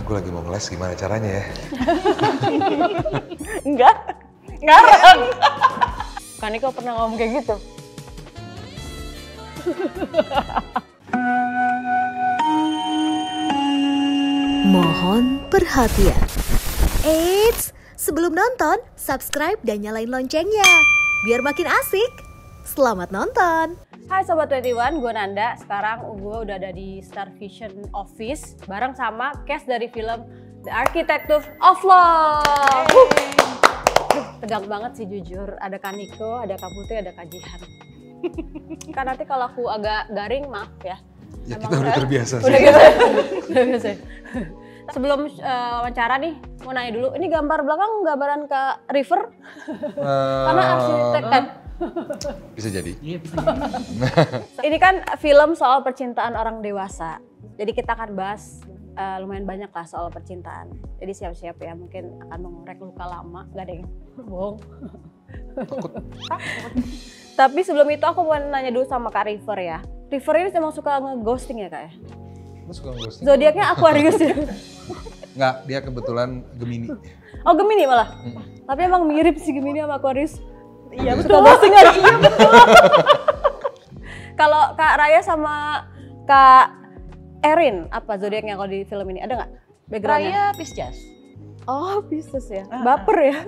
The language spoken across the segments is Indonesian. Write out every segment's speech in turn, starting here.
Gila, gue lagi mau ngeles, gimana caranya ya? Enggak, ngarang. Kaniko pernah ngomong kayak gitu. Mohon perhatian. Eits, sebelum nonton, subscribe dan nyalain loncengnya. Biar makin asik. Selamat nonton. Hai Sobat 21, gue Nanda. Sekarang gue udah ada di Star Vision Office bareng sama cast dari film The Architect of Love. Tegang banget sih jujur. Ada Kaniko, ada Kak Putri, ada Kak Jihan. Kan nanti kalau aku agak garing, maaf ya. Ya kita udah terbiasa sih. Udah gitu. Udah biasa. Sebelum wawancara nih, mau nanya dulu. Ini gambar belakang gambaran Kak River? Karena arsitek kan. Bisa jadi. Ini kan film soal percintaan orang dewasa. Jadi kita akan bahas lumayan banyak lah soal percintaan. Jadi siap-siap ya, mungkin akan mengorek luka lama. Gak ada yang bohong. Takut. Tapi sebelum itu aku mau nanya dulu sama Kak River ya. River ini emang suka nge-ghosting ya Kak ya? Lu suka ghosting? Zodiaknya Aquarius ya? Nggak, dia kebetulan Gemini. Oh Gemini malah? Tapi emang mirip sih Gemini sama Aquarius. Iya Suka ghosting kan? Iya betul. Kalau Kak Raya sama Kak Erin, apa zodiaknya kalau di film ini? Ada nggak backgroundnya? Raya Pisces. Oh Pisces ya, baper ya.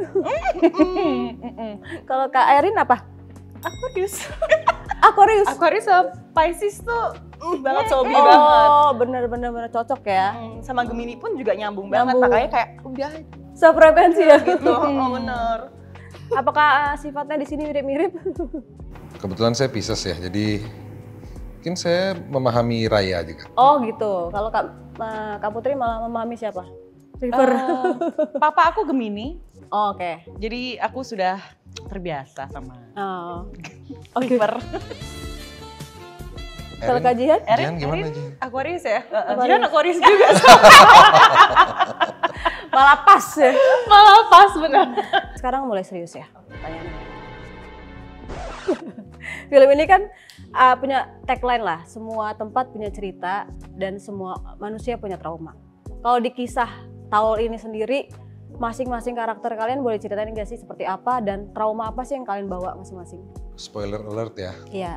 Kalau Kak Erin apa? Aquarius. Aquarius. Aquarius sama Pisces tuh banget sobi banget. Oh bener-bener cocok ya. Sama Gemini pun juga nyambung banget, makanya kayak udah Sefrekuensi ya. gitu. Oh bener. Apakah sifatnya di sini mirip-mirip? Kebetulan saya Pisces ya, jadi mungkin saya memahami Raya juga. Oh gitu. Kalau Kak Putri malah memahami siapa? River. Papa aku Gemini, Oh, oke. jadi aku sudah terbiasa sama Oh. River. Kalau Kak Jihan? Jihan gimana Jihan? Aquarius ya? Aquarius. Jihan Aquarius juga. Malah pas ya. Malah pas bener. Sekarang mulai serius ya pertanyaannya. Film ini kan punya tagline lah, semua tempat punya cerita dan semua manusia punya trauma. Kalau di kisah Taul ini sendiri, masing-masing karakter kalian boleh ceritain nggak sih seperti apa dan trauma apa sih yang kalian bawa masing-masing? Spoiler alert ya, Iya.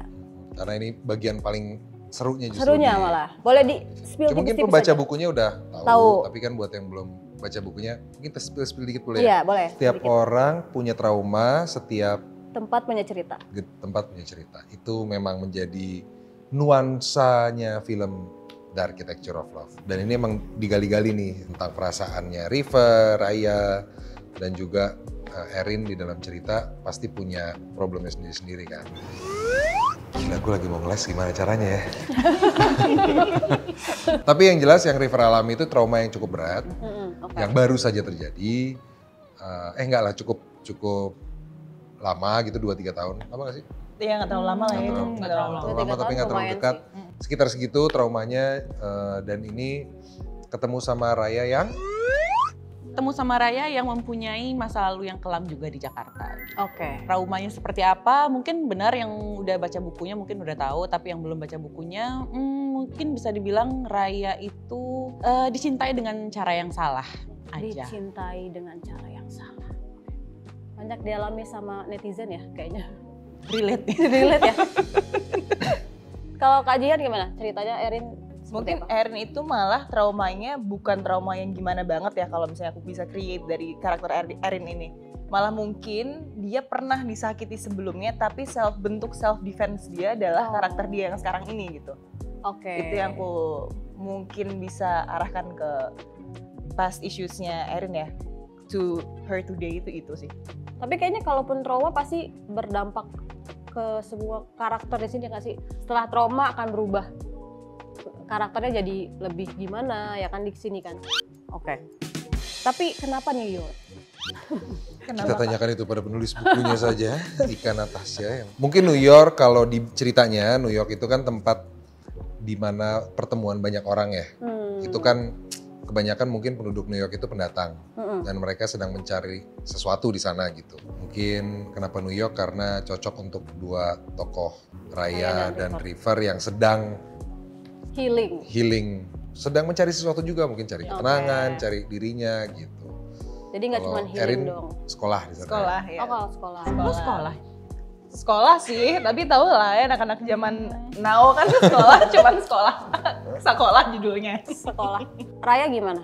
karena ini bagian paling serunya justru. Serunya malah. Boleh di spill Mungkin tipis-tipis pembaca aja. bukunya udah Tahu. tahu, tapi kan buat yang belum baca bukunya, mungkin kita spill dikit boleh Iya, ya? boleh. Setiap sedikit. orang punya trauma, setiap Tempat punya cerita. tempat punya cerita. Itu memang menjadi nuansanya film The Architect of Love. Dan ini emang digali-gali nih tentang perasaannya River, Raya, dan juga Erin di dalam cerita pasti punya problemnya sendiri-sendiri kan. Gila, gue lagi mau ngeles, gimana caranya ya? Tapi yang jelas yang River alami itu trauma yang cukup berat, Oke. yang baru saja terjadi. Enggak lah, cukup lama gitu, 2-3 tahun. Lama gak sih? Iya nggak terlalu lama lah ya. Nggak terlalu lama, tapi nggak terlalu lumayan dekat. Sekitar segitu traumanya, dan ini ketemu sama Raya yang Ketemu sama Raya yang mempunyai masa lalu yang kelam juga di Jakarta. Oke. Traumanya seperti apa? Mungkin benar yang udah baca bukunya mungkin udah tahu, tapi yang belum baca bukunya mungkin bisa dibilang Raya itu dicintai dengan cara yang salah aja. Dicintai dengan cara yang salah. Banyak dialami sama netizen ya kayaknya. Relate. Relate ya. Kalau Kak Jihan gimana? Ceritanya Erin Mungkin Erin itu malah traumanya bukan trauma yang gimana banget ya kalau misalnya aku bisa create dari karakter Erin ini. Malah mungkin dia pernah disakiti sebelumnya tapi bentuk self defense dia adalah karakter dia yang sekarang ini gitu. Oke. Itu yang aku mungkin bisa arahkan ke past issues-nya Erin ya. To her today itu sih. Tapi kayaknya kalaupun trauma pasti berdampak ke semua karakter di sini nggak sih? Setelah trauma akan berubah. Karakternya jadi lebih gimana ya kan di sini kan. Oke. Tapi kenapa New York? kita tanyakan itu pada penulis bukunya saja, Ika Natasha. Mungkin New York kalau di ceritanya, New York itu kan tempat di mana pertemuan banyak orang ya. Itu kan kebanyakan mungkin penduduk New York itu pendatang dan mereka sedang mencari sesuatu di sana gitu. Mungkin kenapa New York karena cocok untuk dua tokoh Raya dan River yang sedang Healing. sedang mencari sesuatu juga, mungkin cari ketenangan, cari dirinya gitu. Jadi nggak cuma Kalau healing Erin dong. sekolah di sana. Sekolah ya. Oh kalau sekolah. Lu sekolah? Sekolah sih, tapi tau lah ya anak-anak zaman now kan sekolah cuman sekolah judulnya. Sekolah. Raya gimana?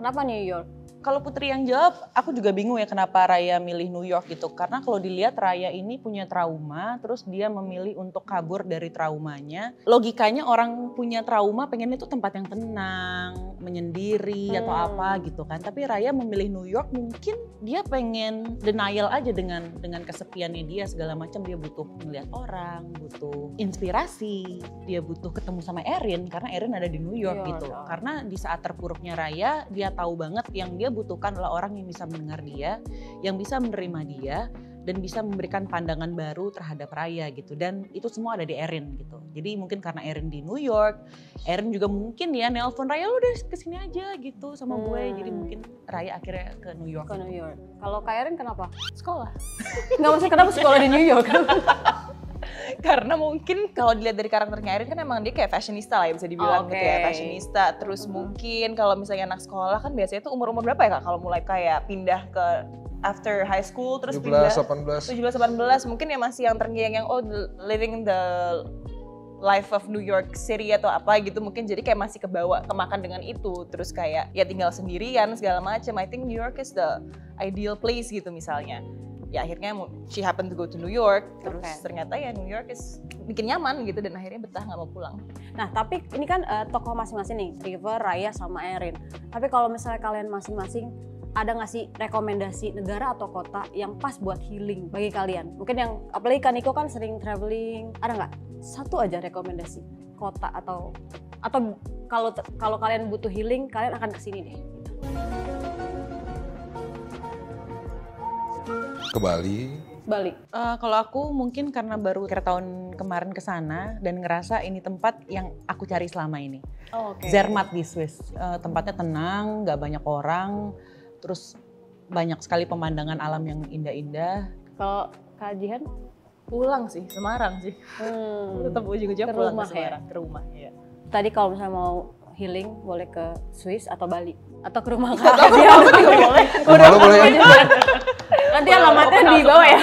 Kenapa New York? Kalau Putri yang jawab, aku juga bingung ya kenapa Raya milih New York gitu. Karena kalau dilihat Raya ini punya trauma, terus dia memilih untuk kabur dari traumanya. Logikanya orang punya trauma pengennya itu tempat yang tenang, menyendiri atau apa gitu kan. Tapi Raya memilih New York mungkin dia pengen denial aja dengan kesepiannya dia segala macam. Dia butuh melihat orang, butuh inspirasi, dia butuh ketemu sama Erin karena Erin ada di New York gitu. Karena di saat terpuruknya Raya, dia tahu banget yang dia butuhkan adalah orang yang bisa mendengar dia, yang bisa menerima dia, dan bisa memberikan pandangan baru terhadap Raya gitu. Dan itu semua ada di Erin gitu. Jadi mungkin karena Erin di New York, Erin juga mungkin ya nelpon Raya, lu udah kesini aja gitu sama gue. Jadi mungkin Raya akhirnya ke New York. Ke New York. Kalau Kak Erin kenapa? Sekolah. Nggak maksudnya kenapa sekolah di New York? Karena mungkin kalau dilihat dari karakternya Erin kan emang dia kayak fashionista lah ya bisa dibilang gitu ya, fashionista. Terus mungkin kalau misalnya anak sekolah kan biasanya tuh umur-umur berapa ya Kak kalau mulai kayak pindah ke after high school terus 17, pindah 18. 17, 18 mungkin ya masih yang terngiang yang living the life of New York City atau apa gitu, mungkin jadi kayak masih kemakan dengan itu, terus kayak ya tinggal sendirian segala macam. I think New York is the ideal place gitu misalnya. Ya akhirnya she happened to go to New York, terus ternyata ya New York bikin nyaman gitu dan akhirnya betah nggak mau pulang. Nah tapi ini kan tokoh masing-masing nih, River, Raya, sama Erin. Tapi kalau misalnya kalian masing-masing ada nggak sih rekomendasi negara atau kota yang pas buat healing bagi kalian? Mungkin yang apalagi kan Niko kan sering traveling, ada nggak satu aja rekomendasi kota atau kalau kalian butuh healing kalian akan kesini deh. Ke Bali. Bali. Kalau aku mungkin karena baru kira tahun kemarin ke sana dan ngerasa ini tempat yang aku cari selama ini. Zermatt di Swiss. Tempatnya tenang, nggak banyak orang, terus banyak sekali pemandangan alam yang indah-indah. Kalau Kak Jihan? Pulang sih, Semarang sih. Tetap ujung-ujungnya pulang ke Semarang, ke rumah. Ya. Tadi kalau misalnya mau healing boleh ke Swiss atau Bali atau ke rumah Kak Dia boleh. Boleh. Nanti alamatnya di bawah ya.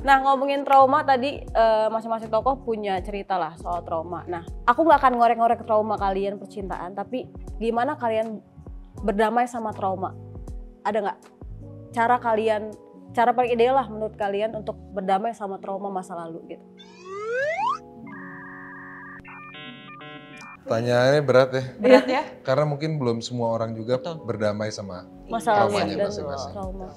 Nah ngomongin trauma tadi masing-masing tokoh punya cerita lah soal trauma. Nah aku nggak akan ngorek-ngorek trauma kalian percintaan, tapi gimana kalian berdamai sama trauma? Ada nggak cara paling ideal lah menurut kalian untuk berdamai sama trauma masa lalu gitu? Pertanyaannya berat ya. Berat ya? Karena mungkin belum semua orang juga berdamai sama Masa lalu traumanya dan masing-masing. trauma.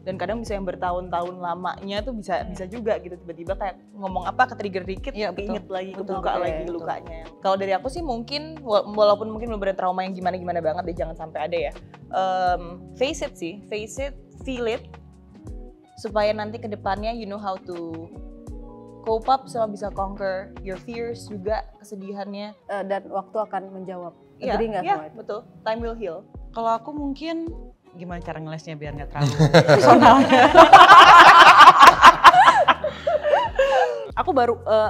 Dan kadang bisa yang bertahun-tahun lamanya tuh bisa juga gitu, tiba-tiba kayak ngomong apa ke-trigger dikit, keinget lagi, kebuka lagi lukanya. Kalau dari aku sih mungkin walaupun mungkin belum ada trauma yang gimana-gimana banget deh, jangan sampai ada ya. Face it, feel it, supaya nanti ke depannya you know how to cope up sama bisa conquer your fears juga, kesedihannya. Dan waktu akan menjawab. Iya, Agree nggak sama itu? betul. Time will heal. Kalau aku mungkin gimana cara ngelesnya biar nggak terlalu personal. Aku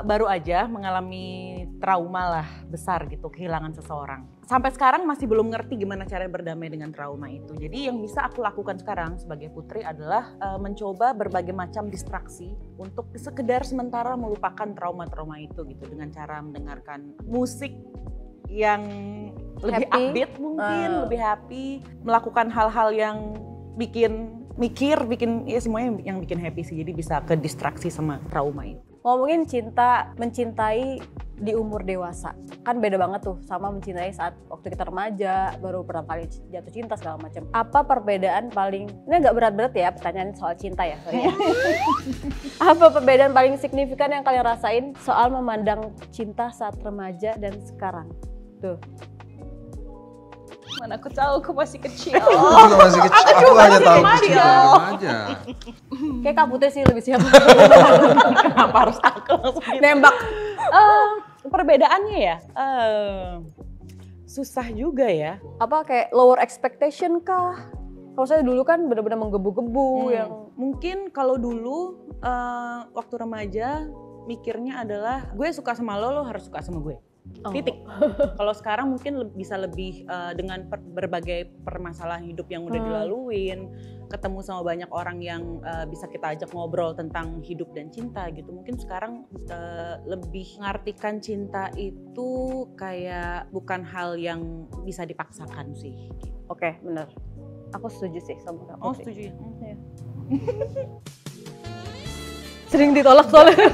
baru aja mengalami trauma lah besar gitu, kehilangan seseorang. Sampai sekarang masih belum ngerti gimana cara berdamai dengan trauma itu. Jadi yang bisa aku lakukan sekarang sebagai putri adalah mencoba berbagai macam distraksi untuk sekedar sementara melupakan trauma-trauma itu gitu, dengan cara mendengarkan musik yang lebih upbeat mungkin, lebih happy, melakukan hal-hal yang bikin ya semuanya yang bikin happy sih, jadi bisa ke distraksi sama trauma itu. Ngomongin mencintai di umur dewasa, kan beda banget tuh sama mencintai saat waktu kita remaja, baru pertama kali jatuh cinta segala macam. Apa perbedaan paling, ini agak berat-berat ya pertanyaan soal cinta ya, sorry ya. Apa perbedaan paling signifikan yang kalian rasain soal memandang cinta saat remaja dan sekarang? Tuh. Mana aku tahu, aku masih kecil. Aku juga masih kecil, aku hanya tahu cinta remaja. Kayak Kak Putri sih lebih siap. Kenapa harus aku langsung gitu? Nembak. Perbedaannya ya, susah juga ya. Apa kayak lower expectation kah? Kalau saya dulu kan benar-benar menggebu-gebu yang mungkin kalau dulu waktu remaja mikirnya adalah gue suka sama lo harus suka sama gue. Titik. Kalau sekarang mungkin bisa lebih dengan berbagai permasalahan hidup yang udah dilaluin, ketemu sama banyak orang yang bisa kita ajak ngobrol tentang hidup dan cinta gitu. Mungkin sekarang lebih mengartikan cinta itu kayak bukan hal yang bisa dipaksakan sih. Oke, benar. Aku setuju sih sama Kak Oh, Putri. setuju ya. Iya. Sering ditolak soalnya.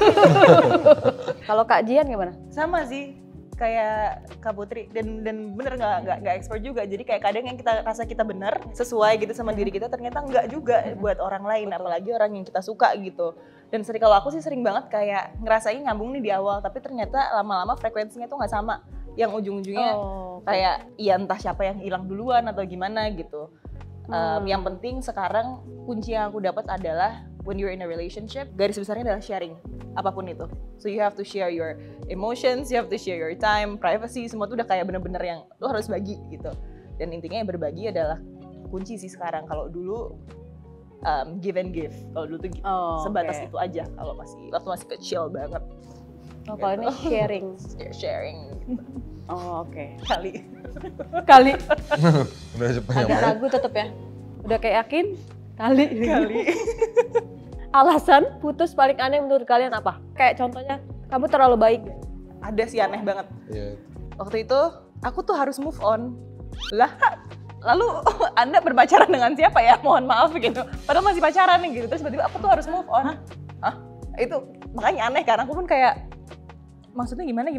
Kalau Kak Jian gimana? Sama sih kayak Kak Putri dan bener nggak expert juga, jadi kayak kadang yang kita rasa kita benar sesuai gitu sama diri kita ternyata nggak juga buat orang lain. Betul. Apalagi orang yang kita suka gitu. Dan kalau aku sih sering banget kayak ngerasain nyambung nih di awal tapi ternyata lama-lama frekuensinya tuh nggak sama, yang ujung-ujungnya kayak ya entah siapa yang hilang duluan atau gimana gitu. Yang penting sekarang kunci yang aku dapat adalah when you're in a relationship, garis besarnya adalah sharing apapun itu. So you have to share your emotions, you have to share your time, privacy, semua tuh udah kayak bener-bener yang lo harus bagi gitu. Dan intinya yang berbagi adalah kunci sih sekarang. Kalau dulu give and give, kalau dulu tuh sebatas itu aja. Kalau waktu masih kecil banget. Oh, kalau ini sharing. Sharing. Oh, oke. Kali. Udah sepanjang Agak ragu tetap ya. Udah kayak yakin? Kali. Alasan putus paling aneh menurut kalian apa? Kayak contohnya, kamu terlalu baik. Ada sih aneh banget. Iya. Waktu itu aku tuh harus move on. Lah, lalu Anda berpacaran dengan siapa ya? Mohon maaf gitu. Padahal masih pacaran nih gitu. Terus tiba-tiba aku tuh harus move on. Hah? Itu makanya aneh karena aku pun kayak maksudnya gimana?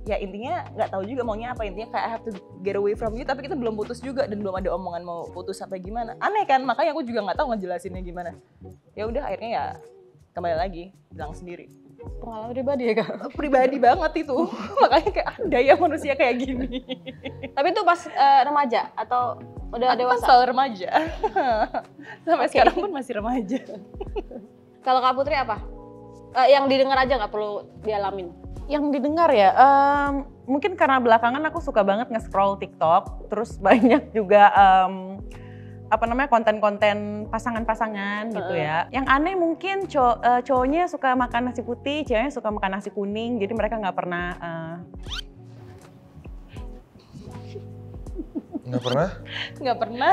Ya intinya nggak tahu juga maunya apa, intinya kayak I have to get away from you, tapi kita belum putus juga dan belum ada omongan mau putus sampai gimana. Aneh kan, makanya aku juga nggak tahu ngejelasinnya gimana. Ya udah akhirnya ya kembali lagi bilang sendiri. Pengalaman pribadi ya Kak? Pribadi banget itu, makanya kayak ada ya manusia kayak gini. Tapi itu pas remaja atau udah Aku dewasa? kan selalu remaja, sampai sekarang pun masih remaja. Kalau Kak Putri apa? Yang didengar aja nggak perlu dialamin? Yang didengar ya, mungkin karena belakangan aku suka banget nge-scroll TikTok, terus banyak juga konten-konten pasangan-pasangan gitu ya. Yang aneh mungkin cowoknya suka makan nasi putih, ceweknya suka makan nasi kuning, jadi mereka nggak pernah Nggak pernah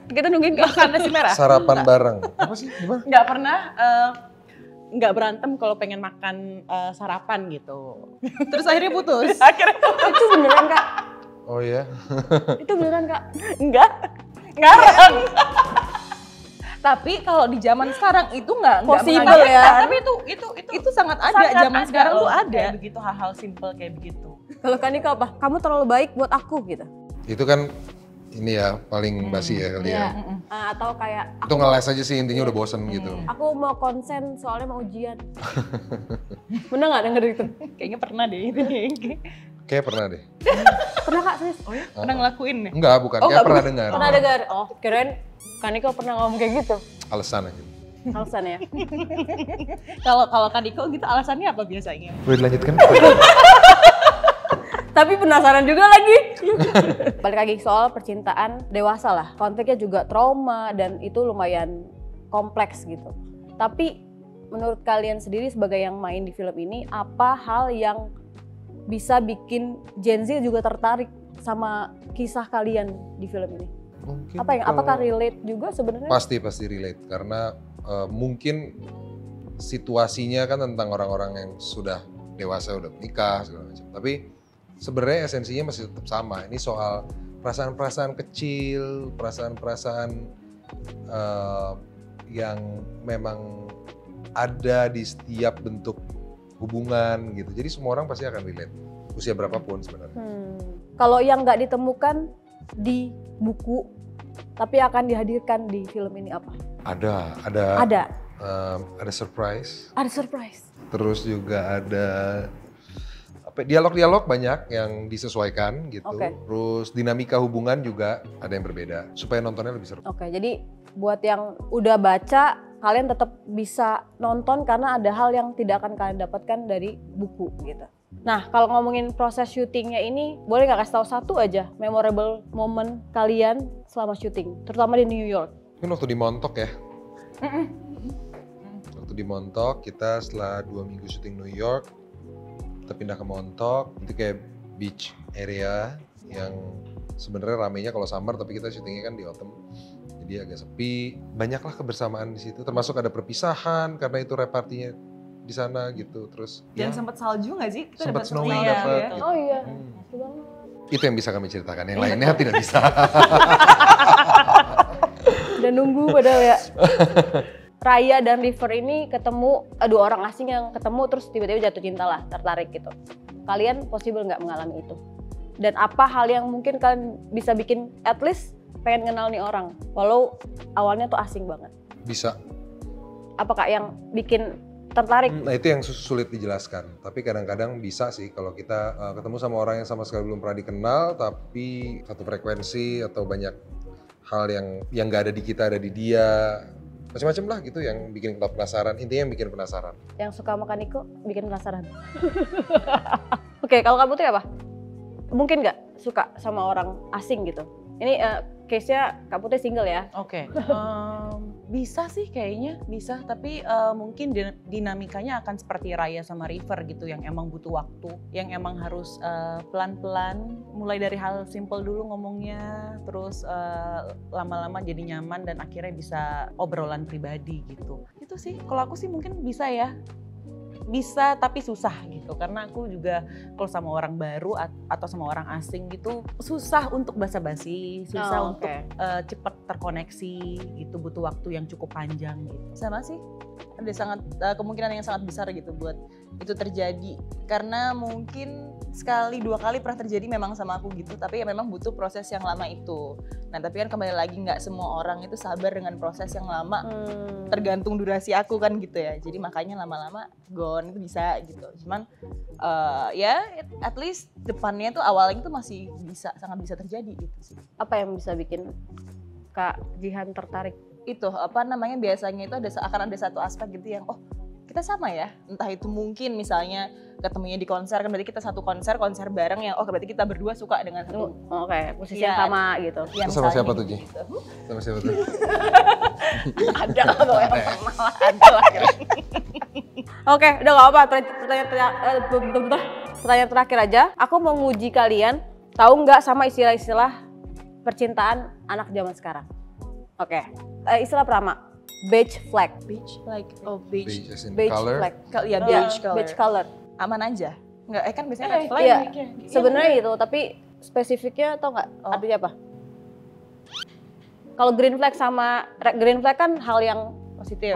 Kita nungguin makan nasi merah. Sarapan bareng. Apa sih? Gimana? nggak pernah nggak berantem kalau pengen makan sarapan gitu. Terus akhirnya putus. Itu beneran Kak? Oh ya. Itu beneran Kak? Enggak, ngarang. Tapi kalau di zaman sekarang itu nggak Possible mengagetkan. ya. Tapi itu sangat ada, zaman sekarang tuh ada. Kayak begitu hal-hal simple kayak begitu. Kalau Kanika apa? Kamu terlalu baik buat aku gitu? Itu kan ini ya paling basi ya kali ya. Atau kayak Itu ngeles aja sih, intinya udah bosen gitu. aku mau konsen soalnya mau ujian. Bener nggak denger itu? Kayaknya pernah deh itu. Kayak pernah deh. Pernah Kak serius? Oh ya? Pernah ngelakuin ya? Enggak, bukan. Kayak pernah dengar. Pernah dengar? Oh kirain Kanika pernah ngomong kayak gitu. Alasan aja. Alasan ya? Kalau Kaniko gitu alasannya apa biasanya? Boleh dilanjutkan? Tapi penasaran juga lagi. Balik lagi soal percintaan dewasa lah. Konfliknya juga trauma dan itu lumayan kompleks gitu. Tapi menurut kalian sendiri sebagai yang main di film ini, apa hal yang bisa bikin Gen Z juga tertarik sama kisah kalian di film ini? Mungkin Apakah relate juga sebenarnya? Pasti relate karena mungkin situasinya kan tentang orang-orang yang sudah dewasa, udah menikah segala macam. Tapi sebenarnya esensinya masih tetap sama. Ini soal perasaan-perasaan kecil, perasaan-perasaan yang memang ada di setiap bentuk hubungan gitu. Jadi semua orang pasti akan relate, usia berapapun sebenarnya. Kalau yang nggak ditemukan di buku, tapi akan dihadirkan di film ini apa? Ada surprise. Ada surprise. Terus juga ada dialog-dialog banyak yang disesuaikan gitu. Terus dinamika hubungan juga ada yang berbeda supaya nontonnya lebih seru. Oke, jadi buat yang udah baca, kalian tetap bisa nonton karena ada hal yang tidak akan kalian dapatkan dari buku gitu. Nah, kalau ngomongin proses syutingnya ini, boleh nggak kasih tahu satu aja memorable moment kalian selama syuting, terutama di New York? Mungkin waktu di Montauk ya. Waktu di Montauk kita setelah 2 minggu syuting New York, kita pindah ke Montauk, itu kayak beach area yang sebenarnya ramainya kalau summer, tapi kita syutingnya kan di autumn, jadi agak sepi. Banyaklah kebersamaan di situ, termasuk ada perpisahan karena itu repartinya di sana gitu. Terus Dan sempat salju nggak sih? Kita sempat dapat snowy snowy dapat. ya. Gitu. Oh iya, Hmm. seru banget. Itu yang bisa kami ceritakan, yang lainnya tidak bisa. Udah nunggu padahal ya. Raya dan River ini ketemu, dua orang asing yang ketemu terus tiba-tiba jatuh cinta lah, tertarik gitu. Kalian possible nggak mengalami itu? Dan apa hal yang mungkin kalian bisa bikin at least pengen kenal nih orang, walau awalnya tuh asing banget? Bisa. Apakah yang bikin tertarik? Nah itu yang sulit dijelaskan, tapi kadang-kadang bisa sih kalau kita ketemu sama orang yang sama sekali belum pernah dikenal, tapi satu frekuensi atau banyak hal yang nggak ada di kita ada di dia, macam-macam lah gitu yang bikin kita penasaran. Intinya yang bikin penasaran. Yang suka makan Niko bikin penasaran. Oke, kalau kamu tuh apa? Mungkin nggak suka sama orang asing gitu? Ini case-nya Kak Putih single ya? Oke, bisa sih kayaknya, bisa. Tapi mungkin dinamikanya akan seperti Raya sama River gitu, yang emang butuh waktu, yang emang harus pelan-pelan, mulai dari hal simple dulu ngomongnya, terus lama-lama jadi nyaman dan akhirnya bisa obrolan pribadi gitu. Itu sih, kalau aku sih mungkin bisa ya. Bisa tapi susah gitu, karena aku juga kalau sama orang baru atau sama orang asing gitu susah untuk basa-basi, susah untuk cepat terkoneksi gitu, butuh waktu yang cukup panjang gitu. Sama sih, ada sangat kemungkinan yang sangat besar gitu buat itu terjadi, karena mungkin sekali dua kali pernah terjadi memang sama aku gitu, tapi ya memang butuh proses yang lama itu. Nah tapi kan kembali lagi nggak semua orang itu sabar dengan proses yang lama, tergantung durasi aku kan gitu ya, jadi makanya lama-lama gone itu bisa gitu. Cuman ya at least depannya tuh awalnya tuh masih bisa, sangat bisa terjadi gitu sih. Apa yang bisa bikin Kak Jihan tertarik? Itu apa namanya, biasanya itu akan ada satu aspek gitu yang oh kita sama ya, entah itu mungkin misalnya ketemunya di konser, kan berarti kita satu konser bareng yang oh berarti kita berdua suka dengan satu Oke, posisi yang sama gitu. ya, Sama siapa tuh, Ji? gitu. Sama siapa tuh? Ada lah pokoknya pernah lah, ada lah Oke, udah gak apa, pertanyaan terakhir aja. Aku mau nguji kalian, tahu nggak sama istilah-istilah percintaan anak zaman sekarang? Oke, istilah pertama, beige flag. beige like oh beige Beige as in Beige color. flag. ya Ya, beige color. beige color. Aman aja, nggak kan biasanya red flag Iya, ya. sebenarnya itu, tapi spesifiknya tau nggak Oh. artinya apa? Kalau green flag sama green flag kan hal yang positif.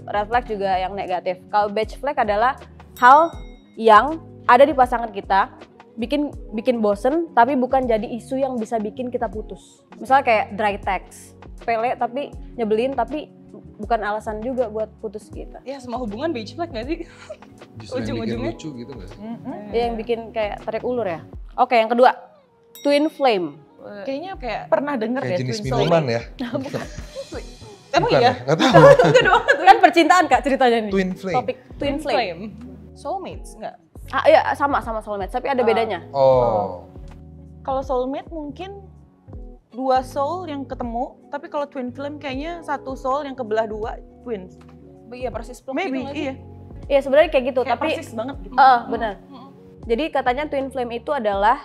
Red flag juga yang negatif. Kalau beige flag adalah hal yang ada di pasangan kita, bikin bosen, tapi bukan jadi isu yang bisa bikin kita putus. Misalnya kayak dry text, sepele tapi nyebelin, tapi bukan alasan juga buat putus kita. Ya semua hubungan beige flag nggak sih? Justru yang bikin Ujung-ujungnya. lucu gitu nggak sih? Yang bikin kayak tarik ulur ya. Oke, yang kedua, twin flame. Kayaknya pernah denger Kayak deh jenis twin flame. minuman ya? Emang Bukan iya? ya? Nggak tahu. Kan percintaan Kak ceritanya nih. Twin flame. Topik twin flame. Soulmates nggak? Ah iya, sama soulmate, tapi ada bedanya. Oh. Kalau soulmate mungkin dua soul yang ketemu, tapi kalau twin flame kayaknya satu soul yang kebelah dua, twins. Iya persis plok Maybe, gitu nggak sih? iya. Iya sebenarnya kayak gitu, Kayak tapi persis banget gitu. benar. Jadi katanya twin flame itu adalah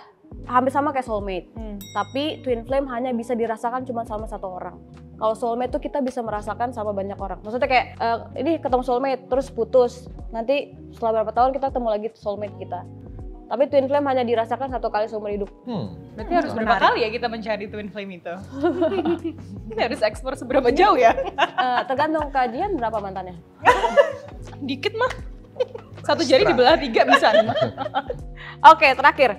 hampir sama kayak soulmate. Tapi twin flame hanya bisa dirasakan cuma sama satu orang. Kalau soulmate tuh kita bisa merasakan sama banyak orang. Maksudnya kayak ini ketemu soulmate terus putus. Nanti setelah berapa tahun kita ketemu lagi soulmate kita. Tapi twin flame hanya dirasakan satu kali seumur hidup. Berarti harus berapa kali ya kita mencari twin flame itu? Kita harus ekspor seberapa jauh ya? Tergantung kajian berapa mantannya. Dikit mah. Satu jari dibelah 3 bisa nih mah. Oke, terakhir.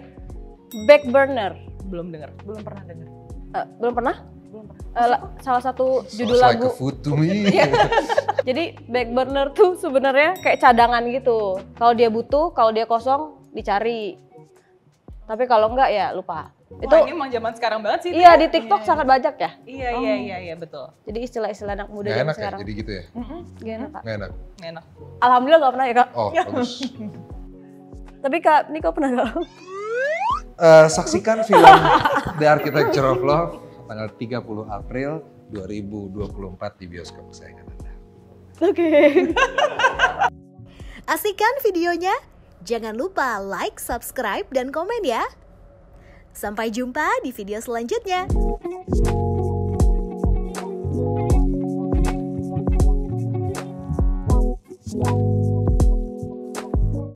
Back burner. Belum dengar. Belum pernah denger. Belum pernah? Salah satu judul Sounds like lagu. a food to me. Jadi back burner tuh sebenarnya kayak cadangan gitu. Kalau dia butuh, kalau dia kosong dicari. Tapi kalau enggak ya lupa. Itu Wah, ini emang zaman sekarang banget sih. iya di TikTok sangat banyak ya. Iya betul. Jadi istilah-istilah anak muda Nggak zaman enak ya sekarang. jadi gitu ya? Gak enak, Kak. Nggak enak? Enak. Alhamdulillah gak pernah ya Kak. Oh bagus. Tapi Kak Niko pernah gak? Saksikan film The Architecture of Love tanggal 30 April 2024 di bioskop kesayangan Anda. Oke. Asik kan videonya? Jangan lupa like, subscribe, dan komen ya. Sampai jumpa di video selanjutnya.